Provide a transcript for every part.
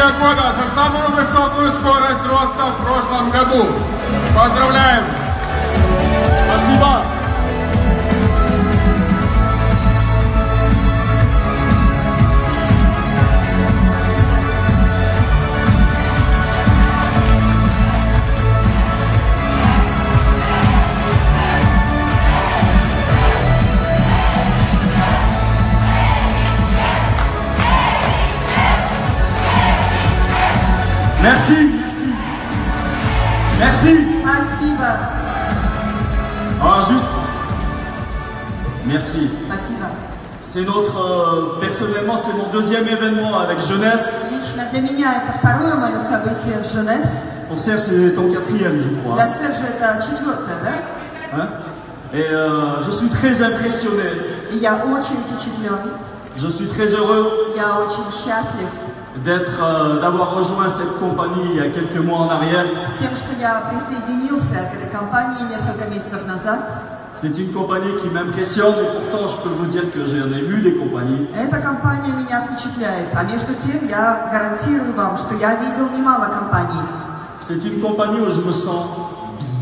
Событие года за самую высокую скорость роста в прошлом году. Поздравляем! Спасибо! Merci, merci. Merci. Спасибо. Ah, juste. Merci. Спасибо. C'est notre, personnellement, c'est mon deuxième événement avec Jeunesse. Лично для меня это второе мое событие в Jeunesse. Pour Serge, c'est ton quatrième, je crois. Для Сержа это четвертое, да? Hein? Et je suis très impressionné. И я очень впечатлен. Je suis très heureux Я очень счастлив d'avoir rejoint cette compagnie il y a quelques mois en arrière. тем, что я присоединился к этой компании несколько месяцев назад. C'est une compagnie qui m'impressionne et pourtant je peux vous dire que j'en ai vu des compagnies. Эта компания меня впечатляет, а между тем я гарантирую вам, что я видел немало компаний. C'est une compagnie où je me sens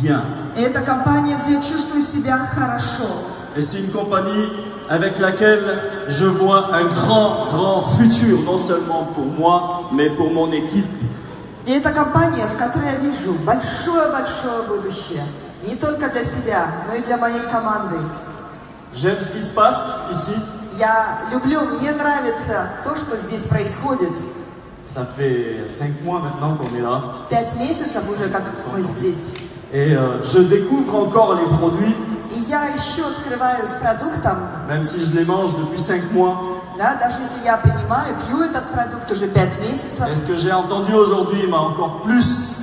bien. Это компания, где я чувствую себя хорошо. Et c'est une compagnie avec laquelle je vois un grand futur, non seulement pour moi, mais pour mon équipe. И это компания, в которой я вижу большое-большое будущее. Не только для себя, но и для моей команды. J'aime ce qui se passe ici. Я люблю, мне нравится то, что здесь происходит. Ça fait 5 mois maintenant qu'on est là. 5 месяцев уже, как мы здесь. Et je découvre encore les produits. И я еще открываюсь продуктом. Même si je les mange depuis 5 mois. Да, даже если я принимаю, пью этот продукт уже 5 месяцев. Et ce que j'ai entendu aujourd'hui m'a encore plus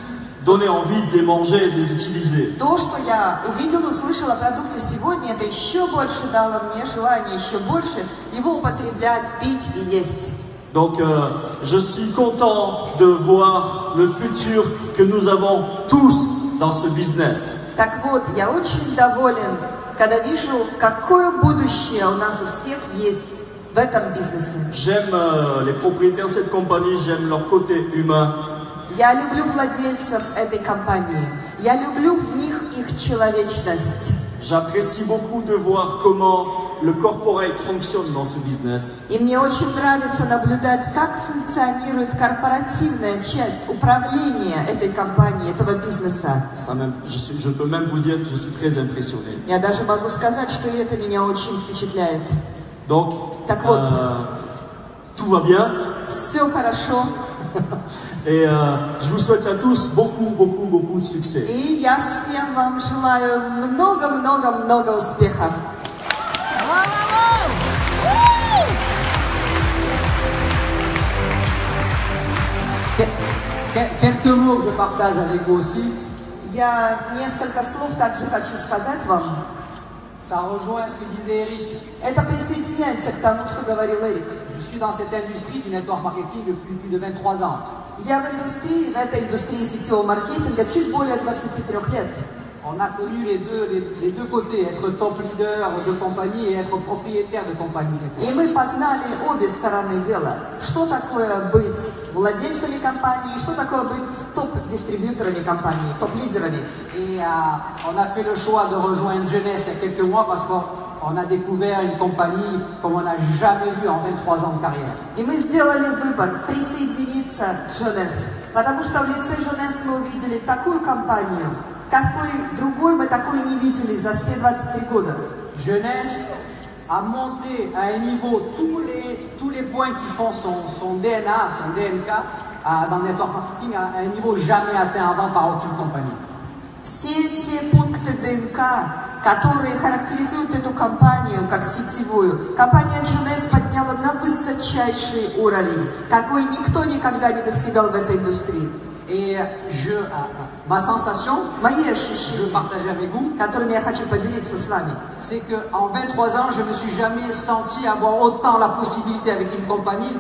donné envie de les manger et de les utiliser. То, что я увидел, услышал о продукте сегодня, это еще больше дало мне желание, еще больше его употреблять, пить и есть. Donc je suis content de voir le futur que nous avons tous dans ce business. Так вот, я очень доволен, когда вижу, какое будущее у нас у всех есть в этом бизнесе. J'aime les propriétaires de cette compagnie, j'aime leur côté humain. Я люблю владельцев этой компании. Я люблю в них их человечность. J'apprécie beaucoup de voir comment le corporate fonctionne dans ce business. И мне очень нравится наблюдать, как функционирует корпоративная часть управления этой компании, этого бизнеса. Je peux même vous dire que je suis très impressionné. Я даже могу сказать, что и это меня очень впечатляет. Donc, так вот, tout va bien. Все хорошо. Et je vous souhaite à tous beaucoup de succès. И я всем вам желаю много успеха. Quelques mots que je partage avec vous aussi. Я несколько слов также хочу сказать вам. Ça rejoint ce que disait Eric. Это присоединяется к тому, что говорил Эрик. Je suis dans cette industrie du network marketing depuis plus de 23 ans. Я в этой индустрии сетевого маркетинга чуть более 23 лет. On a connu les deux côtés, être top leader de compagnie et être propriétaire de compagnie. И мы познали обе стороны дела. Что такое быть владельцами компании, что такое быть топ-дистрибьюторами компании, топ-лидерами. Et on a fait le choix de rejoindre Jeunesse il y a quelques mois parce qu'on a découvert une compagnie comme on n'a jamais vu en 23 ans de carrière. И мы сделали выбор присоединиться к Jeunesse, потому что в лице Jeunesse мы увидели такую компанию, какой другой мы такой не видели за все 23 года. Jeunesse a monté à un niveau tous les points qui font son DNA, son DNK dans le network marketing à un niveau jamais atteint avant par aucune compagnie. Все те пункты ДНК, которые характеризуют эту компанию как сетевую, компания Jeunesse подняла на высочайший уровень, какой никто никогда не достигал в этой индустрии. Et ma sensation, je veux partager avec vous, которыми я хочу поделиться с вами, c'est qu'en 23 ans, je ne me suis jamais senti avoir autant la possibilité avec une compagnie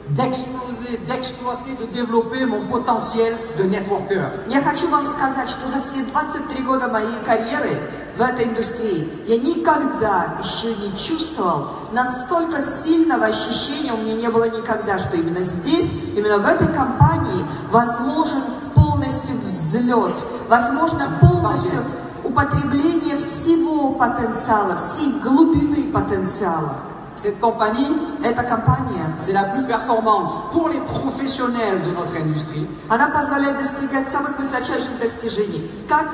d'exploser d'essayer d'exploiter, de développer mon potentiel de networker. Я хочу вам сказать, что за все 23 года моей карьеры в этой индустрии я никогда еще не чувствовал настолько сильного ощущения, у меня не было никогда, что именно здесь, именно в этой компании возможен полностью взлет, возможно полностью употребление всего потенциала, всей глубины потенциала. Cette compagnie, Эта компания, c'est la plus performante pour les professionnels de notre industrie. она позволяет достигать самых высочайших достижений, как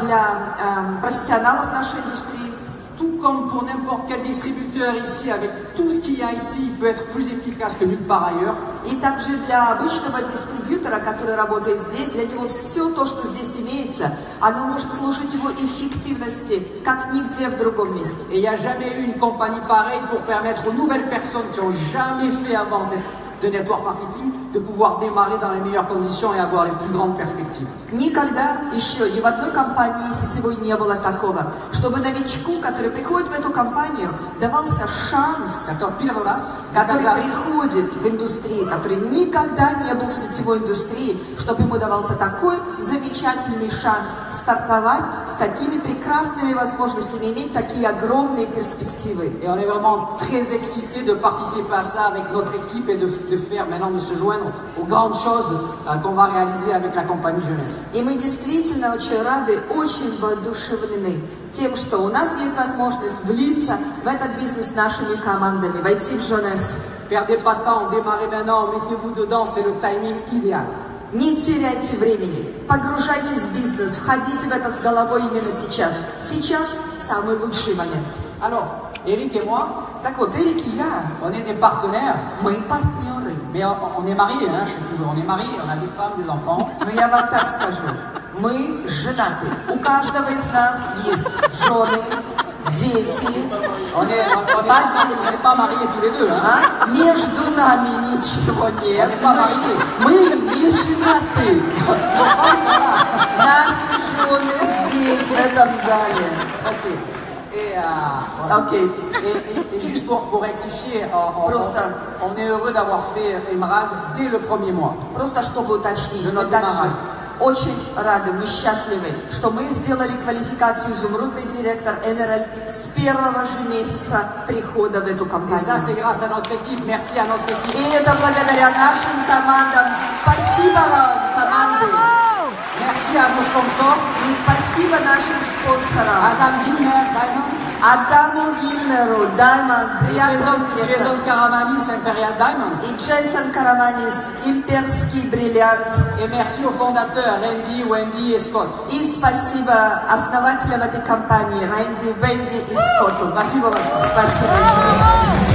для профессионалов нашей индустрии, Tout comme pour n'importe quel distributeur ici, avec tout ce qu'il y a ici, il peut être plus efficace que nulle part ailleurs. и также для обычного дистрибьютора, который работает здесь, для него все то, что здесь имеется, оно может служить его эффективности, как нигде в другом месте. Et il n'y a jamais eu une compagnie pareille pour permettre aux nouvelles personnes qui n'ont jamais fait avant de network marketing de pouvoir démarrer dans les meilleures conditions et avoir les plus grandes perspectives. Никогда еще ни в одной компании сетевой не было такого, чтобы новичку, который приходит в эту компанию, давался шанс, который приходит в индустрию, который никогда не был в сетевой индустрии, чтобы ему давался такой замечательный шанс стартовать с такими прекрасными возможностями, иметь такие огромные перспективы. Et on est vraiment très excités de participer à ça avec notre équipe et de faire maintenant, de se joindre aux grandes choses qu'on va réaliser avec la compagnie Jeunesse. И мы действительно очень рады, очень воодушевлены тем, что у нас есть возможность влиться в этот бизнес с нашими командами, войти в Jeunesse. Perdez pas de temps, démarrez maintenant, mettez-vous dedans, c'est le timing idéal. Не теряйте времени, погружайтесь в бизнес, входите в это с головой именно сейчас. Сейчас самый лучший момент. Alors, Eric et moi, Так вот, Эрик и я, on est des partenaires, мы партнеры. mais on est mariés, hein, on est mariés, on a des femmes, des enfants. Но я вам так скажу, мы женаты. У каждого из нас есть жены, дети. On n'est pas mariés tous les deux, hein. Между нами ничего нет. On n'est pas mariés. Мы не женаты. Nos femmes sont là. Наши жены здесь, в этом зале. Ok. Et, voilà. Окей. Et juste pour rectifier, Просто. on est heureux d'avoir fait Emerald dès le premier mois. Просто чтобы уточнить, De мы notre также démarrage. очень рады, мы счастливы, что мы сделали квалификацию изумрудный директор Emerald с первого же месяца прихода в эту Et ça, компанию. c'est grâce à notre équipe. Merci à notre équipe. И это благодаря нашим командам. Спасибо вам, команды. Merci à nos sponsors. И спасибо нашим спонсорам. Adam Gilmer, Diamond. Адаму Гильмеру, Diamond, приятного директора. Jason Karamanis, Imperial Diamond. И Джейсон Караманис, имперский бриллиант. Et merci aux fondateurs, Randy, Wendy et Scott. И спасибо основателям этой компании, Рэнди, Венди и Скотту. Спасибо большое. Спасибо большое.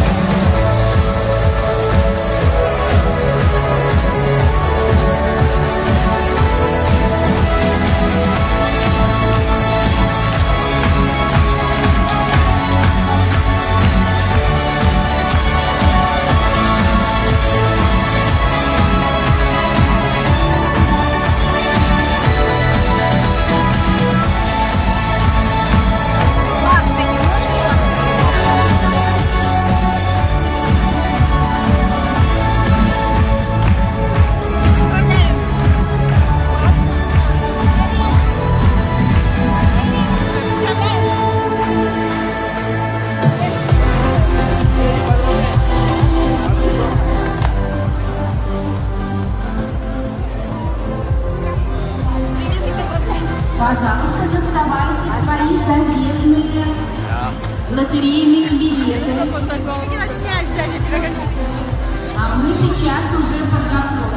Пожалуйста, доставайте свои заветные лотерейные билеты. А мы сейчас уже подготовим.